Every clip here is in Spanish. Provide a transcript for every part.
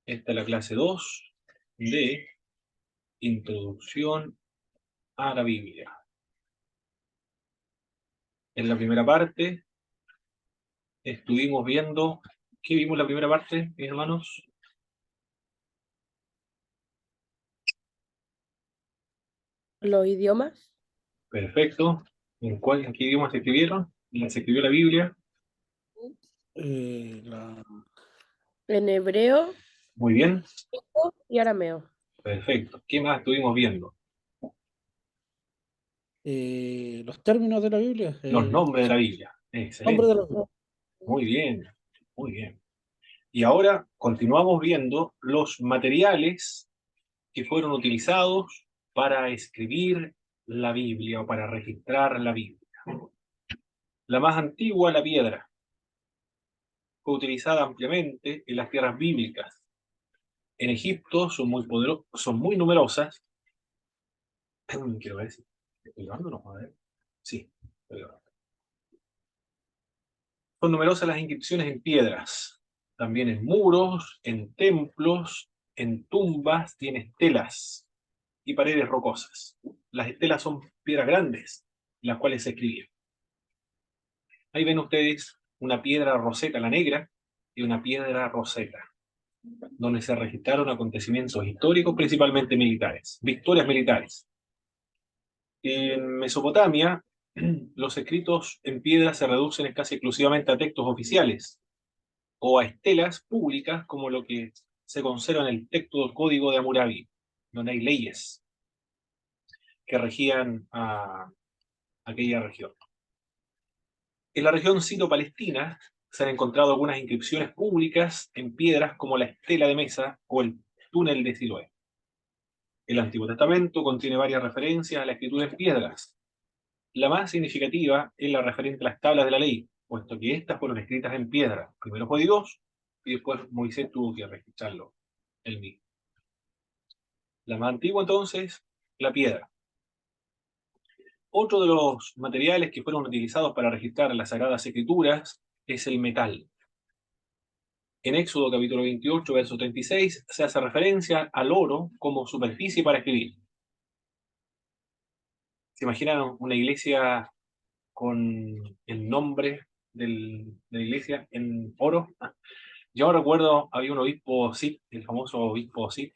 Esta es la clase 2 de Introducción a la Biblia. En la primera parte estuvimos viendo... ¿Qué vimos en la primera parte, mis hermanos? Los idiomas. Perfecto. ¿En qué idioma se escribieron? ¿Se escribió la Biblia? Eh, la, En hebreo Muy bien. y arameo. Perfecto. ¿Qué más estuvimos viendo? los términos de la Biblia, Los nombres de la son Biblia. nombres de Excelente. los... Muy bien. Muy bien. Y ahora continuamos viendo los materiales que fueron utilizados para escribir la Biblia o para registrar la Biblia. La más antigua, la piedra, fue utilizada ampliamente en las tierras bíblicas. En Egipto son muy numerosas. Quiero ver si estoy grabando, no, a ver. Sí, estoy grabando. Son numerosas las inscripciones en piedras, también en muros, en templos, en tumbas, tiene estelas y paredes rocosas. Las estelas son piedras grandes, las cuales se escribían. Ahí ven ustedes una piedra roseta, la negra, y una piedra roseta, donde se registraron acontecimientos históricos, principalmente militares, victorias militares. En Mesopotamia, los escritos en piedra se reducen casi exclusivamente a textos oficiales o a estelas públicas, como lo que se conserva en el texto del Código de Hammurabi, donde hay leyes que regían a aquella región. En la región sito-palestina se han encontrado algunas inscripciones públicas en piedras como la estela de Mesa o el túnel de Siloé. El Antiguo Testamento contiene varias referencias a la escritura en piedras. La más significativa es la referente a las tablas de la ley, puesto que estas fueron escritas en piedra. Primero fue Dios y después Moisés tuvo que registrarlo él mismo. La más antigua entonces, la piedra. Otro de los materiales que fueron utilizados para registrar las Sagradas Escrituras es el metal. En Éxodo capítulo 28, verso 36, se hace referencia al oro como superficie para escribir. ¿Se imaginan una iglesia con el nombre de la iglesia en oro? Yo recuerdo, había un obispo Cid, el famoso obispo Cid,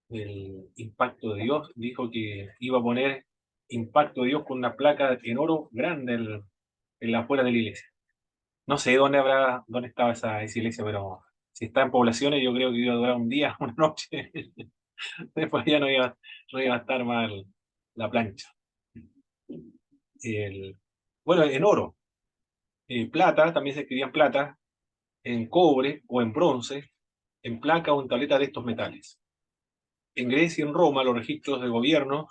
del Impacto de Dios, dijo que iba a poner Impacto de Dios con una placa en oro grande en la afuera de la iglesia. No sé dónde estaba esa iglesia, pero si está en poblaciones, yo creo que iba a durar un día, una noche. Después ya no iba a estar mal la plancha. El, bueno, en oro, plata, también se escribía en plata, en cobre o en bronce, en placa o en tableta de estos metales. En Grecia y en Roma, los registros de gobierno,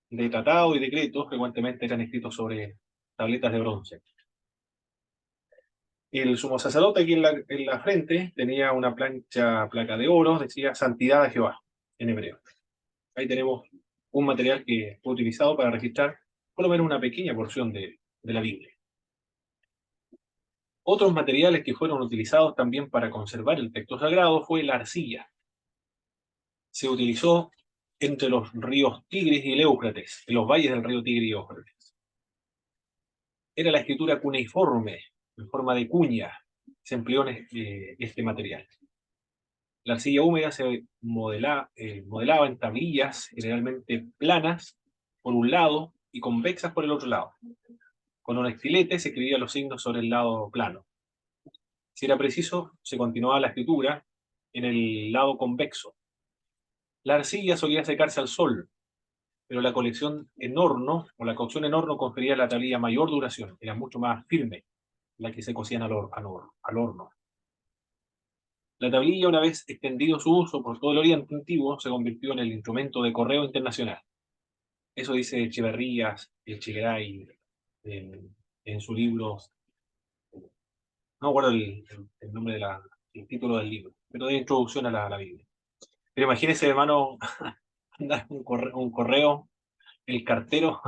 de tratados y decretos frecuentemente eran escritos sobre tabletas de bronce. El sumo sacerdote aquí en la frente tenía una placa de oro, decía Santidad a Jehová, en hebreo. Ahí tenemos un material que fue utilizado para registrar por lo menos una pequeña porción de la Biblia. Otros materiales que fueron utilizados también para conservar el texto sagrado fue la arcilla. Se utilizó entre los ríos Tigris y el Éufrates, en los valles del río Tigris y Éufrates. Era la escritura cuneiforme, en forma de cuña. Se empleó en este material. La arcilla húmeda se modelaba en tablillas generalmente planas por un lado y convexas por el otro lado. Con un estilete se escribían los signos sobre el lado plano. Si era preciso, se continuaba la escritura en el lado convexo. La arcilla solía secarse al sol, pero la colección en horno o la cocción en horno confería a la tablilla mayor duración, era mucho más firme la que se cocían al horno. La tablilla, una vez extendido su uso por todo el Oriente Antiguo, se convirtió en el instrumento de correo internacional. Eso dice Echeverrías, Echegaray, en su libro, no recuerdo el nombre el título del libro, pero de introducción a la Biblia. Pero imagínese, hermano, andar un correo, el cartero,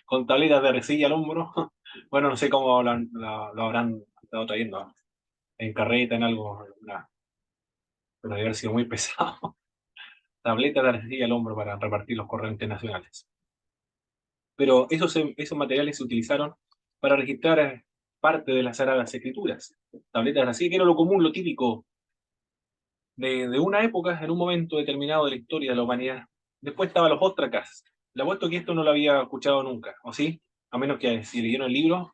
con tabletas de arcilla al hombro. Bueno, no sé cómo lo habrán estado trayendo, en carreta, en algo, pero debe haber sido muy pesado. Tabletas de arcilla al hombro para repartir los correos internacionales. Pero esos materiales se utilizaron para registrar parte de las Sagradas Escrituras. Tabletas de arcilla, que era lo común, lo típico de una época, en un momento determinado de la historia de la humanidad. Después estaban los óstracas. Le apuesto que esto no lo había escuchado nunca, ¿o sí? A menos que si leyeron el libro.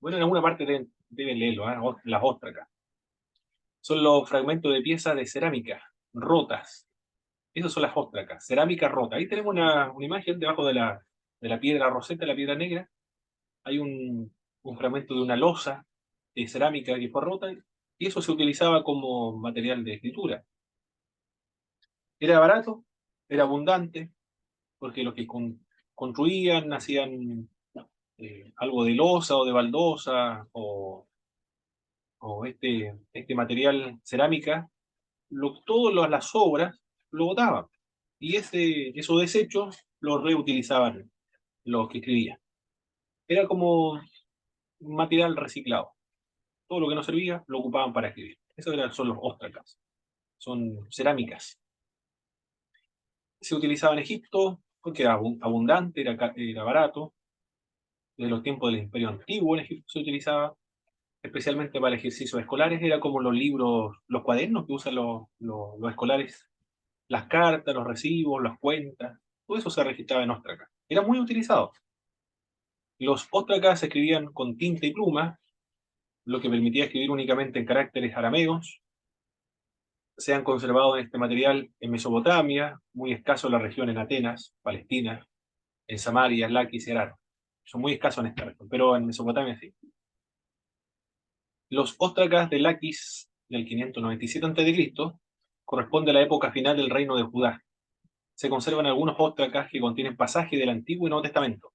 Bueno, en alguna parte deben leerlo, ¿eh? Las óstracas. Son los fragmentos de piezas de cerámica rotas. Esas son las óstracas, cerámica rota. Ahí tenemos una imagen debajo de la piedra roseta, la piedra negra. Hay un fragmento de una losa de cerámica que fue rota y eso se utilizaba como material de escritura. Era barato, era abundante, porque los que construían hacían algo de losa o de baldosa o este material cerámica, todas las obras lo botaban. Y esos desechos los reutilizaban los que escribían. Era como un material reciclado. Todo lo que no servía lo ocupaban para escribir. Son los óstracas. Son cerámicas. Se utilizaba en Egipto porque era abundante, era barato. Desde los tiempos del Imperio Antiguo en Egipto se utilizaba, especialmente para ejercicios escolares. Era como los libros, los cuadernos que usan los escolares, las cartas, los recibos, las cuentas. Todo eso se registraba en óstracas. Era muy utilizado. Los óstracas se escribían con tinta y pluma, lo que permitía escribir únicamente en caracteres arameos. Se han conservado en este material en Mesopotamia, muy escaso en la región en Atenas, Palestina, en Samaria, Laquis y Arar. Son muy escasos en esta región, pero en Mesopotamia sí. Los óstracas de Laquis del 597 a.C. corresponde a la época final del reino de Judá. Se conservan algunos óstracas que contienen pasajes del Antiguo y Nuevo Testamento.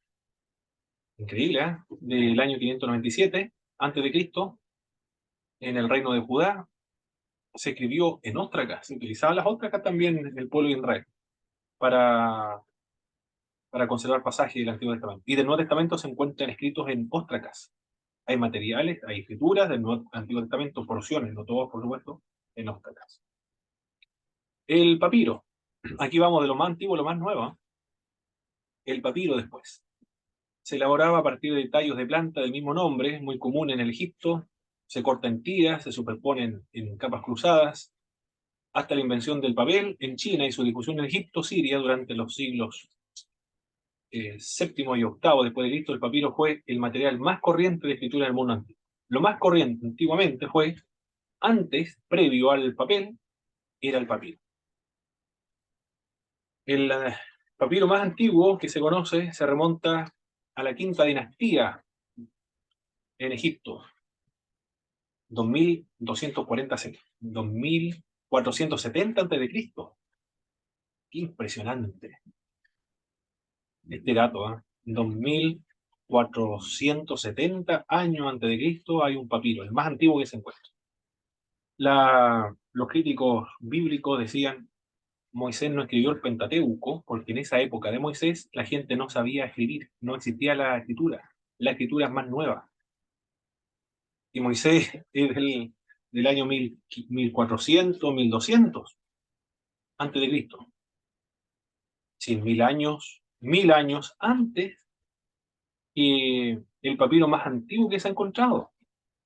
Increíble, ¿eh? Del año 597 a.C., en el reino de Judá, se escribió en óstracas. Se utilizaban las óstracas también en el pueblo de Israel para, para conservar pasajes del Antiguo Testamento. Y del Nuevo Testamento se encuentran escritos en óstracas. Hay materiales, hay escrituras del Antiguo Testamento, porciones, no todos, por supuesto, en óstracas. El papiro. Aquí vamos de lo más antiguo a lo más nuevo, ¿eh? El papiro después. Se elaboraba a partir de tallos de planta del mismo nombre, muy común en el Egipto. Se corta en tiras, se superponen en capas cruzadas, hasta la invención del papel en China y su difusión en Egipto, Siria, durante los siglos VII y VIII después de Cristo. El papiro fue el material más corriente de escritura del mundo antiguo. Lo más corriente antiguamente fue, antes, previo al papel, era el papiro. El papiro más antiguo que se conoce se remonta a la quinta dinastía en Egipto, 2470 a.C. Qué impresionante este dato, ¿eh? 2470 años antes de Cristo hay un papiro, el más antiguo que se encuentra. Los críticos bíblicos decían, Moisés no escribió el Pentateuco porque en esa época de Moisés la gente no sabía escribir, no existía la escritura es más nueva. Y Moisés es del año 1400, 1200 antes de Cristo. Sí, 1000 años antes que el papiro más antiguo que se ha encontrado.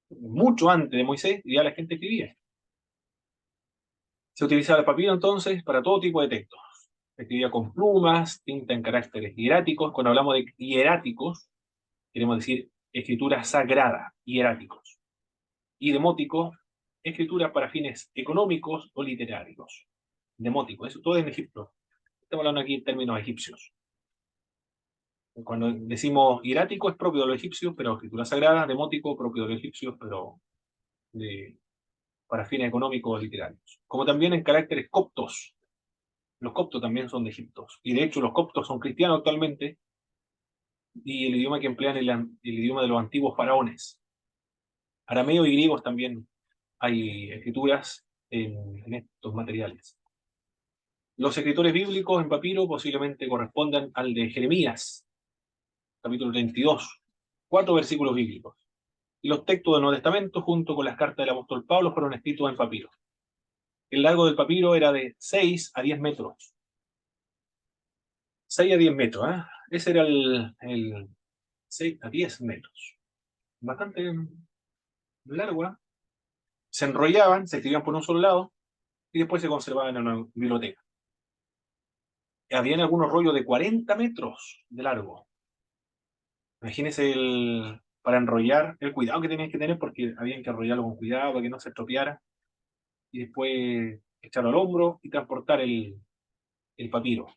Mucho antes de Moisés ya la gente escribía. Se utilizaba el papiro entonces para todo tipo de textos. Se escribía con plumas, tinta en caracteres hieráticos. Cuando hablamos de hieráticos, queremos decir escritura sagrada, hieráticos. Y demótico, escritura para fines económicos o literarios. Demótico, eso todo en Egipto. Estamos hablando aquí en términos egipcios. Cuando decimos hierático es propio de los egipcios, pero escritura sagrada, demótico propio de los egipcios, pero para fines económicos o literarios. Como también en caracteres coptos. Los coptos también son de Egipto. Y de hecho los coptos son cristianos actualmente y el idioma que emplean es el idioma de los antiguos faraones. Arameo y griegos también hay escrituras en estos materiales. Los escritores bíblicos en papiro posiblemente correspondan al de Jeremías, capítulo 32, 4 versículos bíblicos. Y los textos del Nuevo Testamento, junto con las cartas del apóstol Pablo, fueron escritos en papiro. El largo del papiro era de 6 a 10 metros. 6 a 10 metros, ¿eh? Ese era el 6 a 10 metros. Bastante largo, ¿eh? Se enrollaban, se escribían por un solo lado y después se conservaban en una biblioteca. Habían algunos rollos de 40 metros de largo. Imagínense para enrollar, el cuidado que tenían que tener porque habían que enrollarlo con cuidado para que no se estropeara y después echarlo al hombro y transportar el papiro.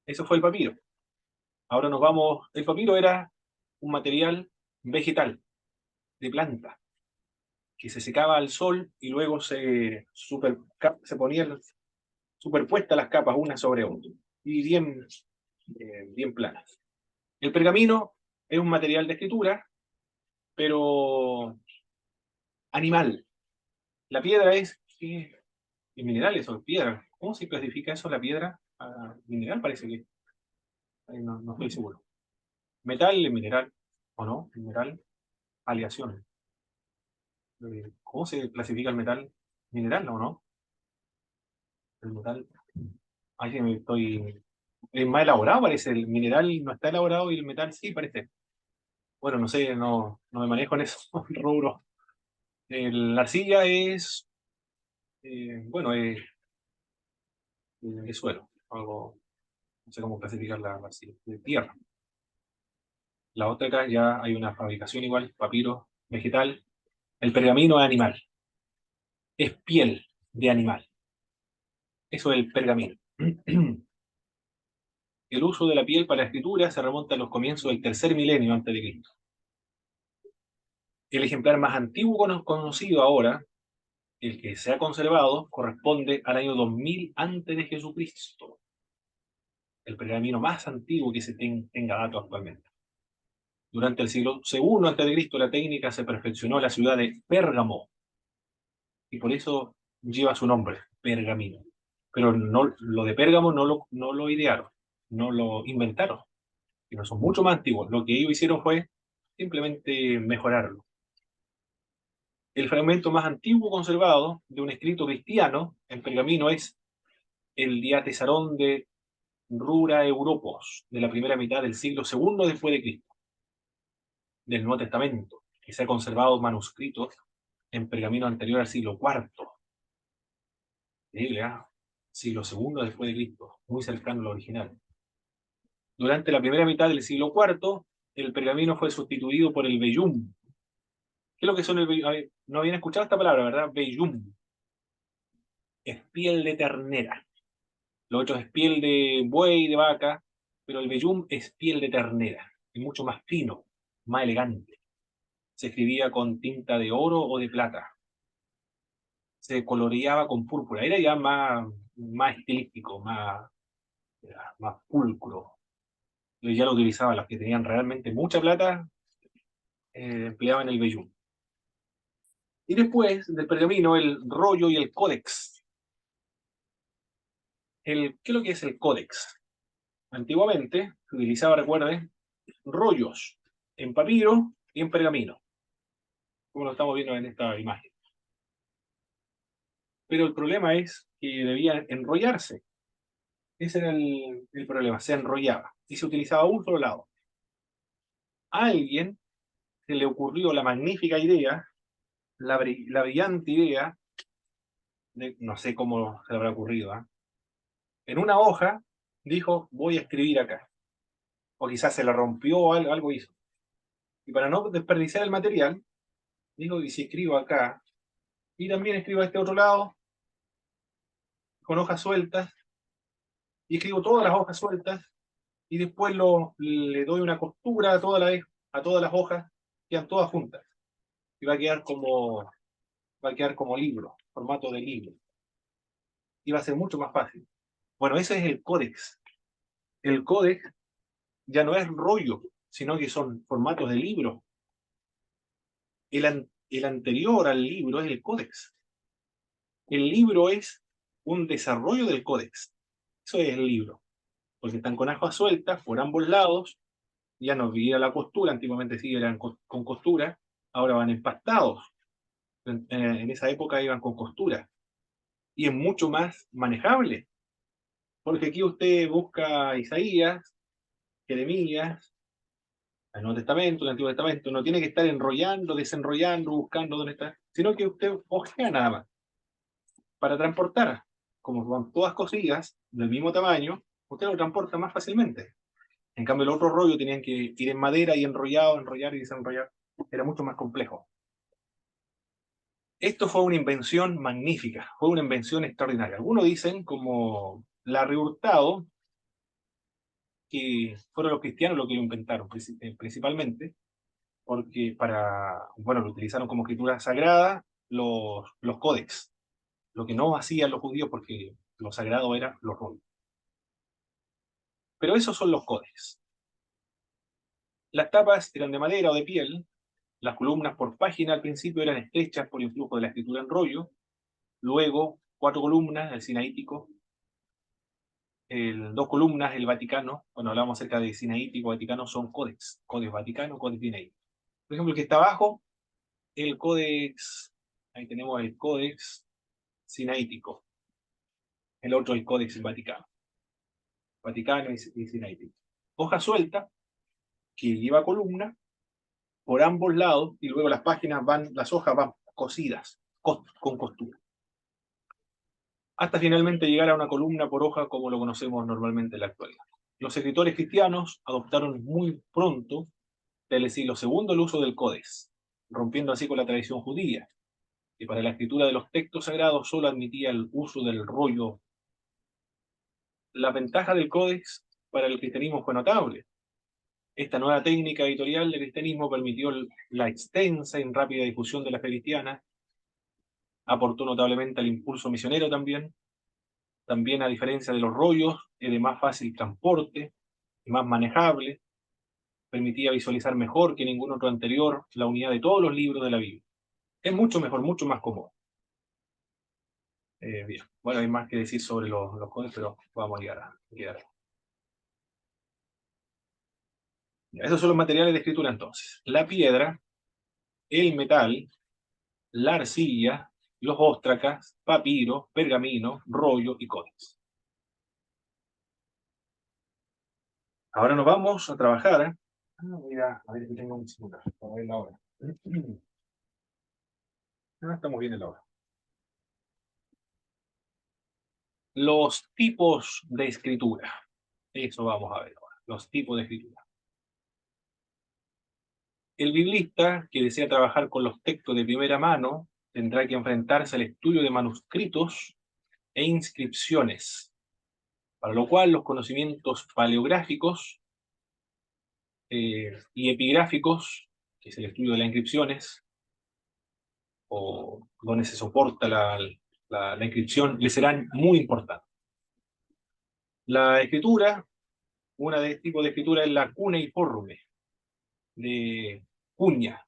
Eso fue el papiro. Ahora nos vamos, el papiro era un material vegetal, de planta, que se secaba al sol y luego se ponían superpuestas las capas una sobre otra y bien planas. El pergamino es un material de escritura, pero animal. La piedra es minerales o piedra. ¿Cómo se clasifica eso, la piedra? Mineral parece que. No estoy seguro. Metal, mineral, ¿o no? Mineral, aleación. ¿Cómo se clasifica el metal? Mineral, ¿o no? El metal. Ahí sí es más elaborado, parece. El mineral no está elaborado y el metal sí, parece. Bueno, no sé, no me manejo en esos rubros. La arcilla bueno, es suelo, algo, no sé cómo clasificar la arcilla, de tierra. La otra acá ya hay una fabricación igual, papiro, vegetal. El pergamino es animal, es piel de animal. Eso es el pergamino. El uso de la piel para la escritura se remonta a los comienzos del tercer milenio antes de Cristo. El ejemplar más antiguo conocido ahora, el que se ha conservado, corresponde al año 2000 antes de Jesucristo. El pergamino más antiguo que se tenga dato actualmente. Durante el siglo II a.C., la técnica se perfeccionó en la ciudad de Pérgamo, y por eso lleva su nombre, pergamino. Pero no, lo de Pérgamo no lo idearon, no lo inventaron, sino son mucho más antiguos. Lo que ellos hicieron fue simplemente mejorarlo. El fragmento más antiguo conservado de un escrito cristiano en pergamino es el Diatesarón de Rura Europos, de la primera mitad del siglo II después de Cristo, del Nuevo Testamento, que se ha conservado manuscritos en pergamino anterior al siglo IV. Increíble, ¿eh? Siglo II después de Cristo, muy cercano al original. Durante la primera mitad del siglo IV, el pergamino fue sustituido por el vellum. ¿Qué es lo que son el vellum? No habían escuchado esta palabra, ¿verdad? Vellum. Es piel de ternera. Lo otro es piel de buey, de vaca, pero el vellum es piel de ternera. Es mucho más fino, más elegante. Se escribía con tinta de oro o de plata. Se coloreaba con púrpura. Era ya más estilístico, más pulcro. Ya lo utilizaban los que tenían realmente mucha plata, empleaban el vellum. Y después del pergamino, el rollo y el códex. ¿Qué es lo que es el códex? Antiguamente se utilizaba, recuerden, rollos en papiro y en pergamino, como lo estamos viendo en esta imagen. Pero el problema es que debía enrollarse. Ese era el problema, se enrollaba y se utilizaba un solo lado. A alguien se le ocurrió la magnífica idea, la brillante idea, no sé cómo se le habrá ocurrido, ¿eh? En una hoja dijo, voy a escribir acá. O quizás se la rompió o algo hizo. Y para no desperdiciar el material, dijo, y si escribo acá, y también escribo a este otro lado, con hojas sueltas, y escribo todas las hojas sueltas, y después le doy una costura a todas las hojas, quedan todas juntas. Y va a quedar como libro, formato de libro. Y va a ser mucho más fácil. Bueno, ese es el códex. El códex ya no es rollo, sino que son formatos de libro. El anterior al libro es el códex. El libro es un desarrollo del códex. Eso es el libro. Porque están con hojas sueltas por ambos lados, ya no viene la costura, antiguamente sí eran con costura, ahora van empastados. en esa época iban con costura, y es mucho más manejable, porque aquí usted busca Isaías, Jeremías, el Nuevo Testamento, el Antiguo Testamento, no tiene que estar enrollando, desenrollando, buscando dónde está, sino que usted ojea nada más para transportar. Como son todas cosillas del mismo tamaño, usted lo transporta más fácilmente. En cambio, el otro rollo tenían que ir en madera y enrollado, enrollar y desenrollar. Era mucho más complejo. Esto fue una invención magnífica, fue una invención extraordinaria. Algunos dicen, como Larry Hurtado, que fueron los cristianos los que lo inventaron principalmente, porque bueno, lo utilizaron como escritura sagrada los códex, lo que no hacían los judíos porque lo sagrado eran los rollos. Pero esos son los códex. Las tapas eran de madera o de piel, las columnas por página al principio eran estrechas por influjo de la escritura en rollo, luego 4 columnas, el sinaítico, 2 columnas, el Vaticano. Cuando hablamos acerca de sinaítico, Vaticano, son códex, códex Vaticano, códex sinaítico. Por ejemplo, el que está abajo, el códex, ahí tenemos el códex sinaítico, el otro el códex Vaticano, Vaticano y sinaítico. Hoja suelta, que lleva columna por ambos lados, y luego las páginas las hojas van cosidas, con costura, hasta finalmente llegar a una columna por hoja como lo conocemos normalmente en la actualidad. Los escritores cristianos adoptaron muy pronto, del siglo II, el uso del códex, rompiendo así con la tradición judía, que para la escritura de los textos sagrados solo admitía el uso del rollo. La ventaja del códex para el cristianismo fue notable. Esta nueva técnica editorial del cristianismo permitió la extensa y rápida difusión de la fe cristiana, aportó notablemente al impulso misionero también a diferencia de los rollos, es de más fácil transporte, más manejable, permitía visualizar mejor que ningún otro anterior la unidad de todos los libros de la Biblia. Es mucho mejor, mucho más cómodo. Bien, bueno, hay más que decir sobre los códex, pero vamos a llegar. Esos son los materiales de escritura entonces. La piedra, el metal, la arcilla, los óstracas, papiro, pergamino, rollo y códex. Ahora nos vamos a trabajar. Voy a ver que tengo un celular para ver la hora. Estamos bien en la hora. Los tipos de escritura. Eso vamos a ver ahora. Los tipos de escritura. El biblista que desea trabajar con los textos de primera mano tendrá que enfrentarse al estudio de manuscritos e inscripciones, para lo cual los conocimientos paleográficos y epigráficos, que es el estudio de las inscripciones, o donde se soporta la inscripción, le serán muy importantes. La escritura, una de tipo de escritura es la cuneiforme, de cuña,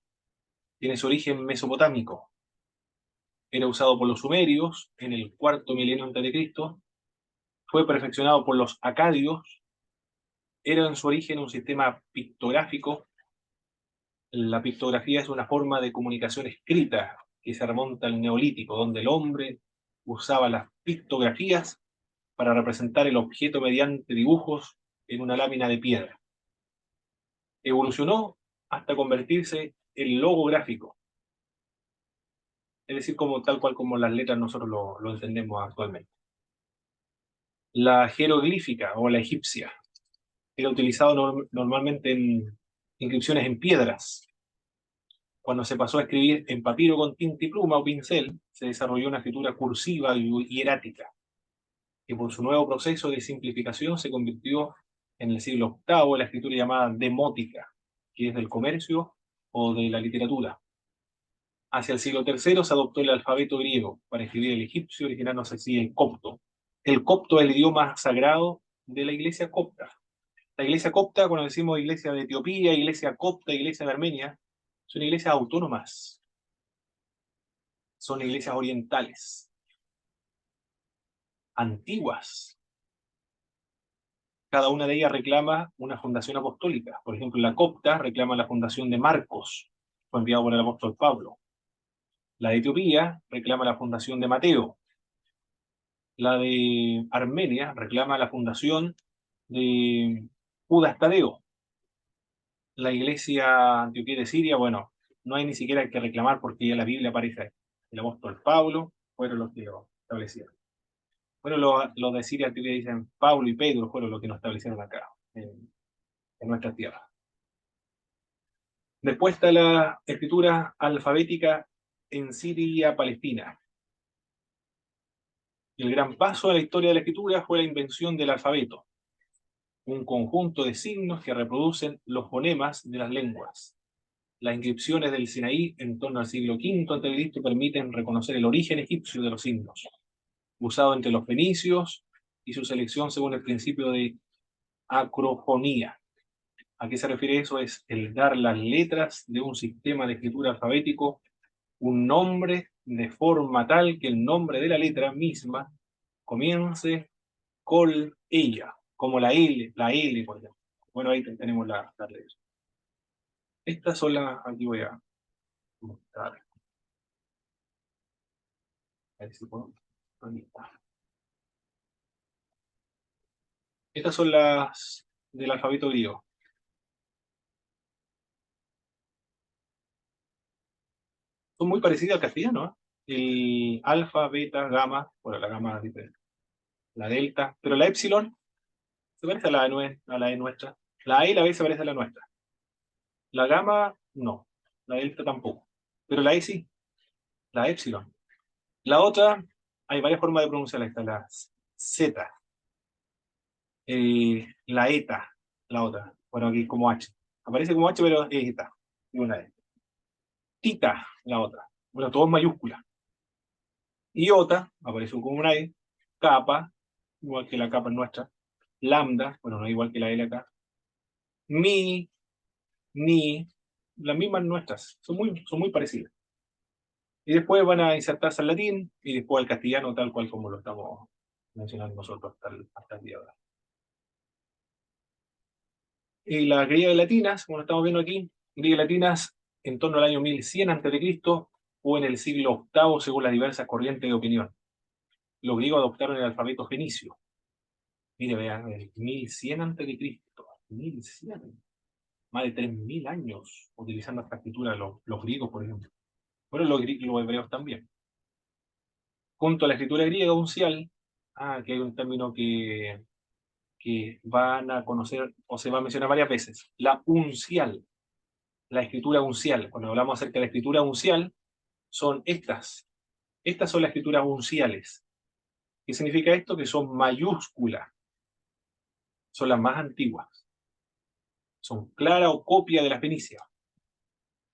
tiene su origen mesopotámico. Era usado por los sumerios en el cuarto milenio antes de Cristo, fue perfeccionado por los acadios, era en su origen un sistema pictográfico. La pictografía es una forma de comunicación escrita que se remonta al Neolítico, donde el hombre usaba las pictografías para representar el objeto mediante dibujos en una lámina de piedra. Evolucionó hasta convertirse en logográfico, es decir, tal cual como las letras nosotros lo entendemos actualmente. La jeroglífica o la egipcia era utilizado normalmente en inscripciones en piedras. Cuando se pasó a escribir en papiro con tinta y pluma o pincel, se desarrolló una escritura cursiva y hierática, que por su nuevo proceso de simplificación se convirtió en el siglo VIII en la escritura llamada demótica, que es del comercio o de la literatura. Hacia el siglo III se adoptó el alfabeto griego para escribir el egipcio, originándose así el copto. El copto es el idioma sagrado de la iglesia copta. La iglesia copta, cuando decimos iglesia de Etiopía, iglesia copta, iglesia de Armenia, son iglesias autónomas, son iglesias orientales, antiguas. Cada una de ellas reclama una fundación apostólica. Por ejemplo, la copta reclama la fundación de Marcos, fue enviado por el apóstol Pablo. La de Etiopía reclama la fundación de Mateo. La de Armenia reclama la fundación de Judas Tadeo. La iglesia antioquía de Siria, bueno, no hay ni siquiera que reclamar porque ya la Biblia aparece ahí. El apóstol Pablo fueron los que lo establecieron. Bueno, los de Siria Antioquía dicen Pablo y Pedro fueron los que nos establecieron acá, en nuestra tierra. Después está la escritura alfabética en Siria, Palestina. El gran paso de la historia de la escritura fue la invención del alfabeto, un conjunto de signos que reproducen los fonemas de las lenguas. Las inscripciones del Sinaí en torno al siglo V a.C. permiten reconocer el origen egipcio de los signos, usado entre los fenicios y su selección según el principio de acrofonía. ¿A qué se refiere eso? Es el dar las letras de un sistema de escritura alfabético un nombre de forma tal que el nombre de la letra misma comience con ella, como la L, por ejemplo. Bueno, ahí tenemos la letra. Estas son las, aquí voy a mostrar. A ver si puedo. Ahí está. Estas son las del alfabeto griego. Son muy parecidas al castellano, ¿eh? El alfa, beta, gamma, bueno, la gamma es diferente. La delta, pero la epsilon se parece a a la de nuestra. La A y la B se parece a la nuestra. La gamma, no. La delta tampoco. Pero la E sí. La epsilon. La otra, hay varias formas de pronunciarla. Está la Z. La eta, la otra. Bueno, aquí es como H. Aparece como H, pero es eta. Y una E. Tita, la otra. Bueno, todo en mayúscula. Iota, aparece como una E. Kappa, igual que la capa nuestra. Lambda, bueno, no es igual que la L acá. Mi, ni, las mismas nuestras. Son muy parecidas. Y después van a insertarse al latín y después al castellano, tal cual como lo estamos mencionando nosotros hasta el día de ahora. Y las griegas y latinas, como lo estamos viendo aquí, griegas y latinas en torno al año 1100 a.C. o en el siglo VIII, según las diversas corrientes de opinión. Los griegos adoptaron el alfabeto fenicio. Mire, vean, el 1100 a.C. 1100. Más de 3000 años utilizando esta escritura los griegos, por ejemplo. Bueno, los hebreos también. Junto a la escritura griega uncial, que hay un término que van a conocer o se va a mencionar varias veces, la uncial, la escritura uncial. Cuando hablamos acerca de la escritura uncial, son estas. Estas son las escrituras unciales. ¿Qué significa esto? Que son mayúsculas. Son las más antiguas. Son clara o copia de la fenicia.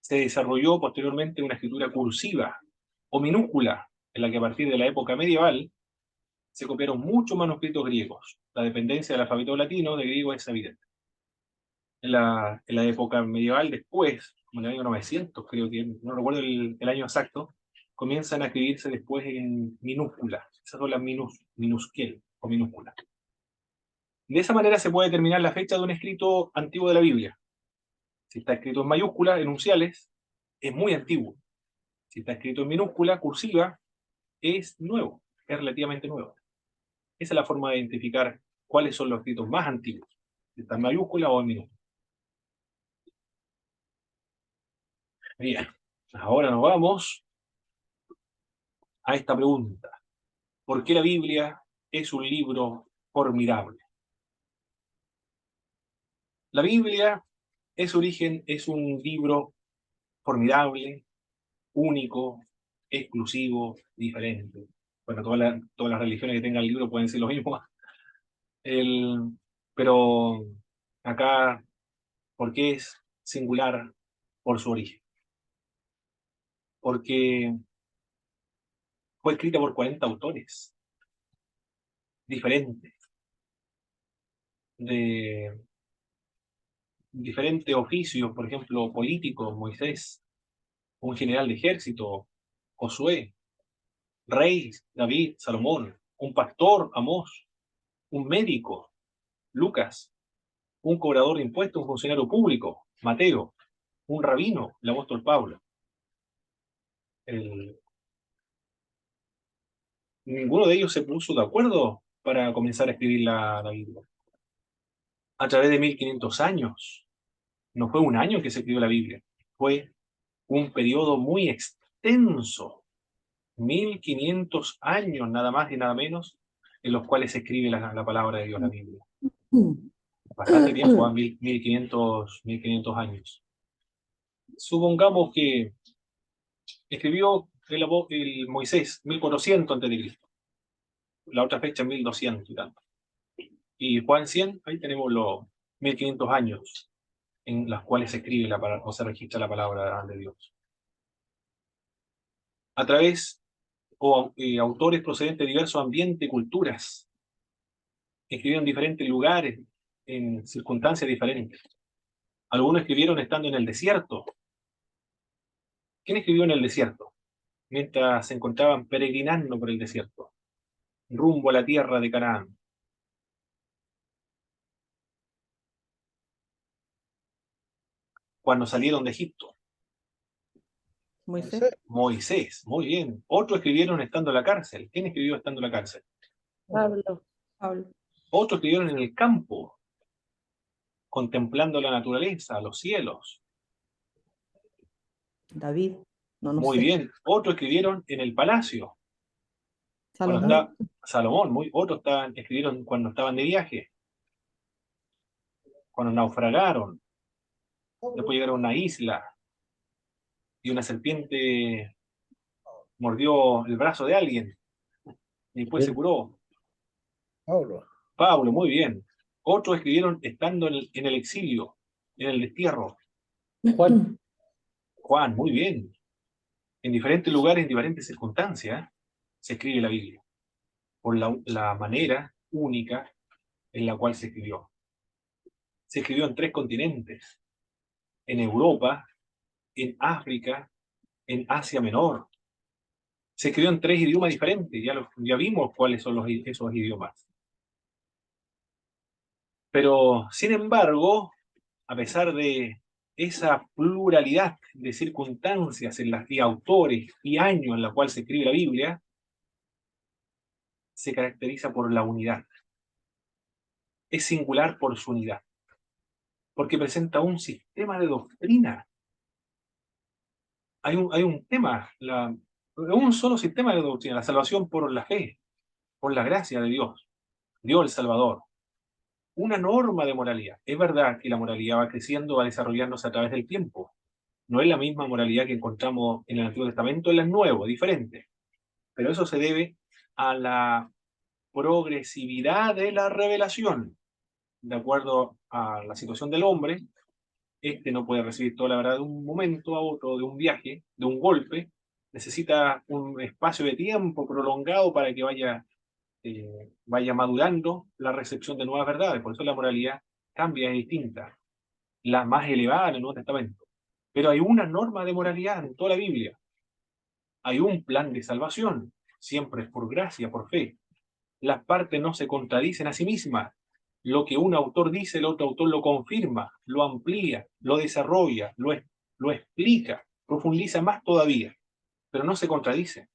Se desarrolló posteriormente una escritura cursiva o minúscula, en la que a partir de la época medieval se copiaron muchos manuscritos griegos. La dependencia del alfabeto latino de griego es evidente. En la época medieval, después, como en el año 900, creo que, no recuerdo el año exacto, comienzan a escribirse después en minúsculas. Esas son las minuskel o minúsculas. De esa manera se puede determinar la fecha de un escrito antiguo de la Biblia. Si está escrito en mayúsculas, enunciales, es muy antiguo. Si está escrito en minúscula, cursiva, es nuevo, es relativamente nuevo. Esa es la forma de identificar cuáles son los escritos más antiguos, si está en mayúscula o en minúscula. Bien, ahora nos vamos a esta pregunta. ¿Por qué la Biblia es un libro formidable? La Biblia es origen, es un libro formidable, único, exclusivo, diferente. Bueno, todas las religiones que tengan el libro pueden ser lo mismo. El, pero acá, ¿por qué es singular? Por su origen. Porque fue escrita por 40 autores diferentes, de diferentes oficios, por ejemplo, políticos, Moisés, un general de ejército, Josué, rey, David, Salomón, un pastor, Amós, un médico, Lucas, un cobrador de impuestos, un funcionario público, Mateo, un rabino, el apóstol Pablo. ninguno de ellos se puso de acuerdo para comenzar a escribir la Biblia. A través de 1500 años. No fue un año que se escribió la Biblia, fue un periodo muy extenso, 1500 años nada más y nada menos, en los cuales se escribe la palabra de Dios, la Biblia. Bastante tiempo, 1500 años. Supongamos que escribió el Moisés 1400 a.C., la otra fecha 1200 y tanto. Y Juan 100, ahí tenemos los 1500 años en las cuales se escribe o se registra la palabra de Dios. A través autores procedentes de diversos ambientes y culturas, escribieron en diferentes lugares, en circunstancias diferentes. Algunos escribieron estando en el desierto. ¿Quién escribió en el desierto? Mientras se encontraban peregrinando por el desierto, rumbo a la tierra de Canaán. Cuando salieron de Egipto. Moisés, muy bien. Otros escribieron estando en la cárcel. ¿Quién escribió estando en la cárcel? Pablo. Otros escribieron en el campo, contemplando la naturaleza, los cielos. David. No Muy sé. bien. Otros escribieron en el palacio. Salomón. Salomón. Otros escribieron cuando estaban de viaje, cuando naufragaron. Después llegaron a una isla y una serpiente mordió el brazo de alguien y después se curó. Pablo, muy bien. Otros escribieron estando en el exilio, en el destierro. Juan, muy bien. En diferentes lugares, en diferentes circunstancias, se escribe la Biblia, por la manera única en la cual se escribió. Se escribió en 3 continentes, en Europa, en África, en Asia Menor. Se escribió en 3 idiomas diferentes, ya vimos cuáles son esos idiomas. Pero, sin embargo, a pesar de esa pluralidad de circunstancias y autores y años en la cual se escribe la Biblia, se caracteriza por la unidad. Es singular por su unidad, porque presenta un sistema de doctrina. Hay un tema, un solo sistema de doctrina, la salvación por la fe, por la gracia de Dios, Dios el Salvador. Una norma de moralidad. Es verdad que la moralidad va creciendo, va desarrollándose a través del tiempo. No es la misma moralidad que encontramos en el Antiguo Testamento, en el Nuevo, diferente. Pero eso se debe a la progresividad de la revelación. De acuerdo a la situación del hombre, no puede recibir toda la verdad de un momento a otro, de un viaje, de un golpe. Necesita un espacio de tiempo prolongado para que vaya madurando la recepción de nuevas verdades. Por eso la moralidad cambia, es distinta. La más elevada en el Nuevo Testamento. Pero hay una norma de moralidad en toda la Biblia. Hay un plan de salvación. Siempre es por gracia, por fe. Las partes no se contradicen a sí mismas. Lo que un autor dice, el otro autor lo confirma, lo amplía, lo desarrolla, lo explica, profundiza más todavía, pero no se contradice.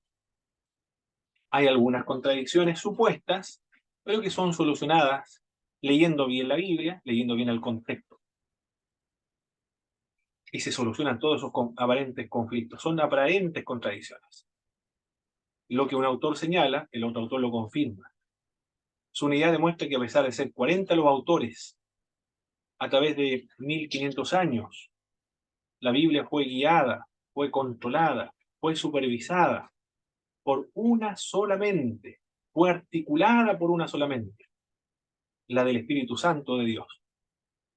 Hay algunas contradicciones supuestas, pero que son solucionadas leyendo bien la Biblia, leyendo bien el contexto. Y se solucionan todos esos aparentes conflictos. Son aparentes contradicciones. Lo que un autor señala, el otro autor lo confirma. Su unidad demuestra que a pesar de ser 40 los autores, a través de 1500 años, la Biblia fue guiada, fue controlada, fue supervisada por una solamente, fue articulada por una solamente, la del Espíritu Santo de Dios.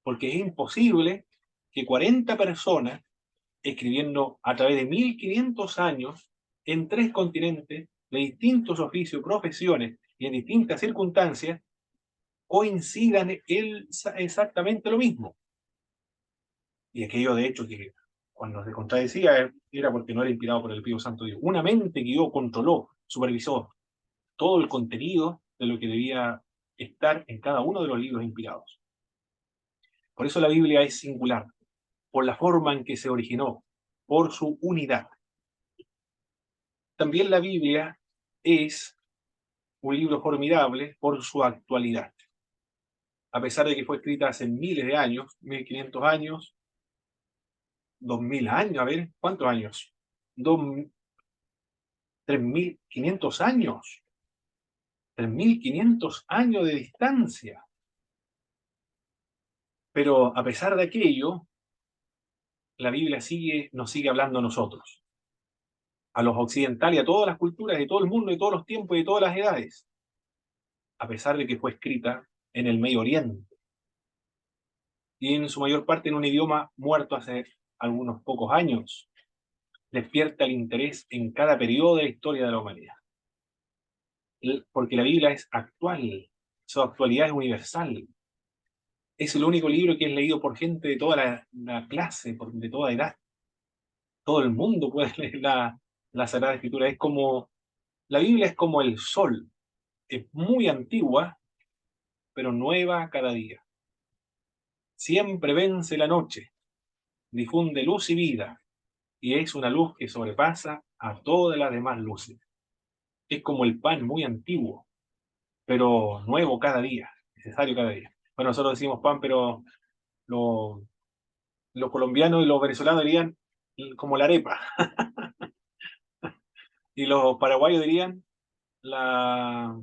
Porque es imposible que 40 personas, escribiendo a través de 1500 años, en 3 continentes, de distintos oficios, profesiones y en distintas circunstancias, coincidan exactamente lo mismo. Y aquello, de hecho, que cuando se contradecía era porque no era inspirado por el Espíritu Santo de Dios. Una mente guió, controló, supervisó todo el contenido de lo que debía estar en cada uno de los libros inspirados. Por eso la Biblia es singular, por la forma en que se originó, por su unidad. también la Biblia es un libro formidable por su actualidad. A pesar de que fue escrita hace miles de años, 1500 años, 2000 años, a ver, ¿cuántos años? 3500 años. 3500 años de distancia. Pero a pesar de aquello, la Biblia nos sigue hablando a nosotros, a los occidentales, a todas las culturas de todo el mundo, de todos los tiempos y de todas las edades, a pesar de que fue escrita en el Medio Oriente y en su mayor parte en un idioma muerto hace algunos pocos años, despierta el interés en cada periodo de la historia de la humanidad. Porque la Biblia es actual, su actualidad es universal. Es el único libro que es leído por gente de toda la clase, de toda edad. Todo el mundo puede leer la Sagrada Escritura. La Biblia es como el sol. Es muy antigua, pero nueva cada día. Siempre vence la noche, difunde luz y vida, y es una luz que sobrepasa a todas las demás luces. Es como el pan muy antiguo, pero nuevo cada día, necesario cada día. Bueno, nosotros decimos pan, pero los colombianos y los venezolanos dirían como la arepa, y los paraguayos dirían la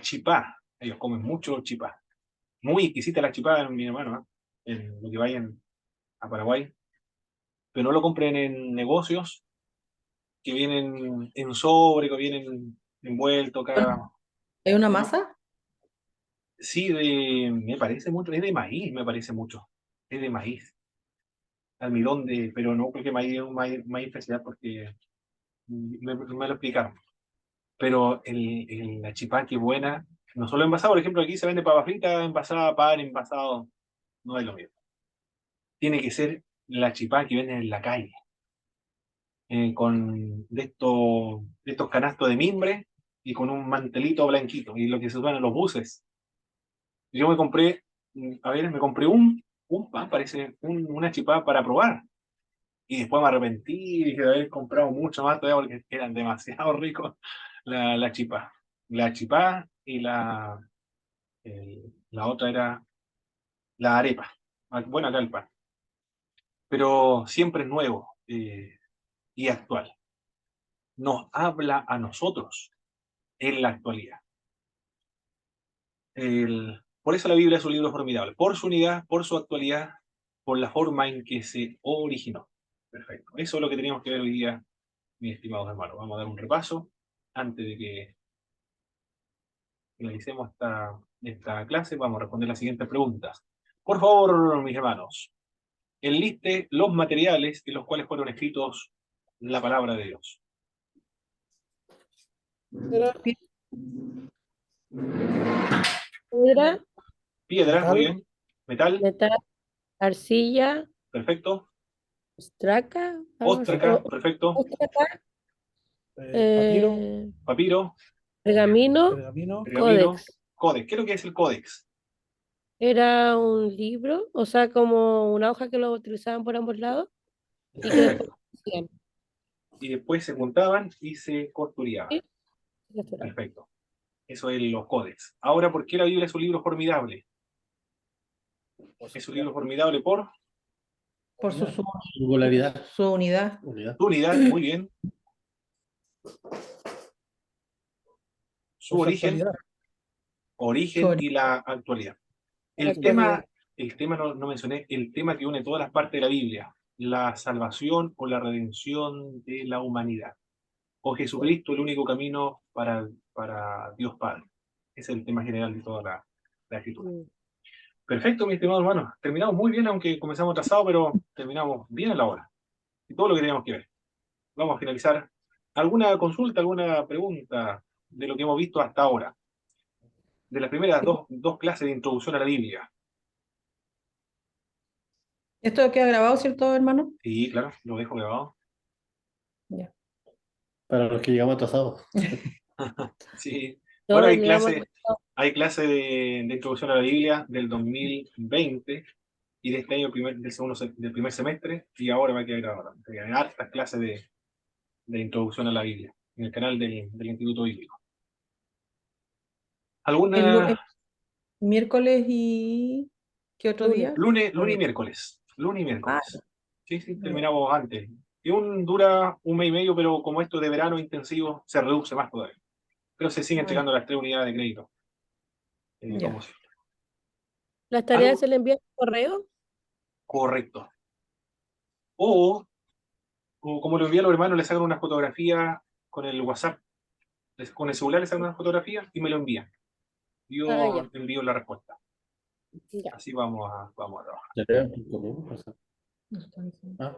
chipá. Ellos comen mucho chipá. Muy exquisita la chipá, mi hermano, en lo que vayan a Paraguay. Pero no lo compren en negocios que vienen en sobre, que vienen envueltos acá. ¿Hay una masa? Sí, me parece mucho, es de maíz, me parece mucho. Es de maíz. Almidón pero no creo que maíz es un maíz especial porque me lo explicaron. Pero la chipá que buena, no solo envasado, por ejemplo, aquí se vende papa frita, envasada, pan, envasado, no es lo mismo. Tiene que ser la chipá que venden en la calle, de estos canastos de mimbre y con un mantelito blanquito, y lo que se usan en los buses. Yo me compré, me compré un pan, parece, una chipá para probar. Y después me arrepentí y dije de haber comprado mucho más todavía porque eran demasiado ricos la chipá. La chipá y la otra era la arepa. Bueno, acá el pan. Pero siempre es nuevo y actual. Nos habla a nosotros en la actualidad. Por eso la Biblia es un libro formidable. Por su unidad, por su actualidad, por la forma en que se originó. Perfecto. Eso es lo que teníamos que ver hoy día, mis estimados hermanos. Vamos a dar un repaso antes de que finalicemos esta clase. Vamos a responder las siguientes preguntas. Por favor, mis hermanos, enliste los materiales en los cuales fueron escritos la palabra de Dios. Piedra, Piedra, muy Metal. bien. Metal, metal, arcilla, perfecto. ostraca, Óstraca, perfecto. ostraca, Papiro, Papiro, pergamino, pergamino, pergamino, códex. códex. ¿Qué es lo que es el códex? Era un libro, o sea, como una hoja que lo utilizaban por ambos lados y que después Perfecto. hacían. Y después se juntaban y se costuriaban. Sí, restaurante. Perfecto. Eso es los códex. Ahora, ¿por qué la Biblia es un libro formidable? Es un libro formidable por Por Singularidad. su unidad. su unidad, muy bien. Su por su origen, actualidad. origen y la actualidad. El Actualidad. tema no mencioné, el tema que une todas las partes de la Biblia, la salvación o la redención de la humanidad. O Jesucristo, el único camino para Dios Padre. Ese es el tema general de toda la escritura. Perfecto, mi estimado hermano. Terminamos muy bien, aunque comenzamos atrasado, pero terminamos bien a la hora. Y todo lo que teníamos que ver. Vamos a finalizar. ¿Alguna consulta, alguna pregunta de lo que hemos visto hasta ahora? De las primeras dos clases de introducción a la Biblia. ¿Esto queda grabado, cierto, hermano? Sí, claro, lo dejo grabado. Ya. Para los que llegamos atrasados. Sí. Todos Bueno, llegamos hay clase de introducción a la Biblia del 2020 y de este año del primer semestre, y ahora va a quedar grabado. Hay hartas clases de introducción a la Biblia. en el canal del Instituto Bíblico. El ¿Alguna? miércoles y ¿qué otro Lunes. día? Lunes y Jueves. miércoles. Lunes y Ah, miércoles. Sí, sí, ya. terminamos antes. Y dura un mes y medio, pero como esto de verano intensivo, se reduce más todavía. Pero se siguen Ah, entregando las 3 unidades de crédito. ya. Como siempre. ¿Las tareas Algo se le envían por correo? correcto. O como lo envían los hermanos, le sacan una fotografía con el WhatsApp. Con el celular le sacan una fotografía y me lo envían. Ah, Yo ya. envío la respuesta. Ya. Así vamos a trabajar. Ya veo, ¿cómo? O sea, No está diciendo. ah,